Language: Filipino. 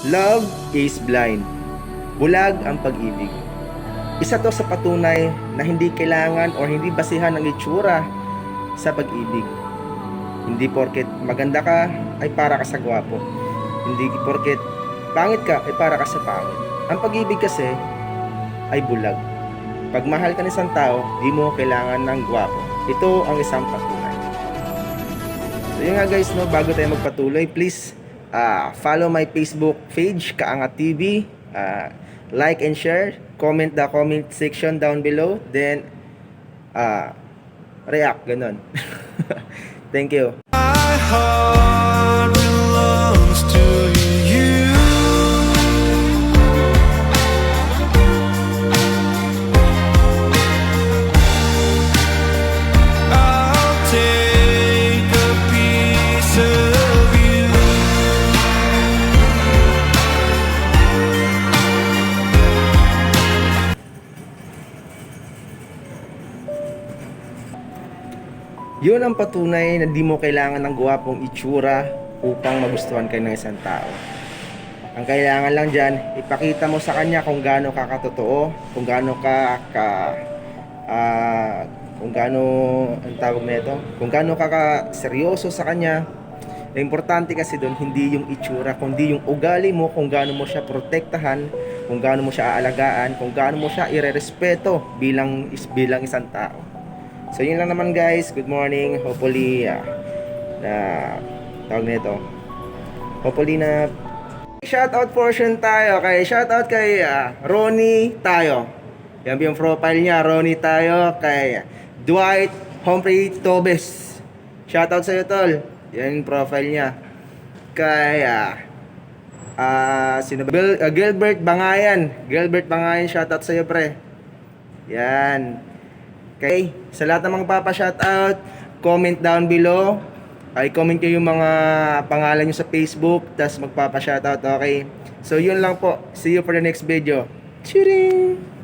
Love is blind. Bulag ang pag-ibig. Isa to sa patunay na hindi kailangan o hindi basihan ng itsura sa pag-ibig. Hindi porket maganda ka ay para ka sa gwapo. Hindi porket pangit ka ay para ka sa pangit. Ang pag-ibig kasi ay bulag. Pag mahal ka ng isang tao, di mo kailangan ng gwapo. Ito ang isang patunay. So yun nga guys, no, bago tayo magpatuloy, please follow my Facebook page, Kaangat TV. Like and share. Comment the comment section down below. Then, react. Ganon. Thank you. My heart belongs to you. I'll take a piece of you. Yun ang patunay na di mo kailangan ng gwapong itsura upang magustuhan ka ng isang tao. Ang kailangan lang dyan, ipakita mo sa kanya kung gaano ka katotoo, kung gaano kung gaano, ang tawag na ito, kung gaano ka seryoso sa kanya. Na importante kasi doon, hindi yung itsura, kundi yung ugali mo, kung gaano mo siya protektahan, kung gaano mo siya aalagaan, kung gaano mo siya irerespeto bilang isang tao. So yun lang naman guys, good morning. Hopefully tawag nito. Hopefully na shoutout portion tayo. Shoutout kay Ronnie tayo. Yan yung profile niya, Ronnie tayo kay Dwight Humphrey Tobes. Shoutout sa iyo tol. Yan yung profile niya. Kay Gilbert Bangayan. Gilbert Bangayan, shoutout sa iyo pre. Yan. Okay, sa lahat ng mga papa-shoutout, comment down below. Ay, comment kayo yung mga pangalan nyo sa Facebook, tapos magpapa-shoutout, okay? So, yun lang po. See you for the next video. Cheering!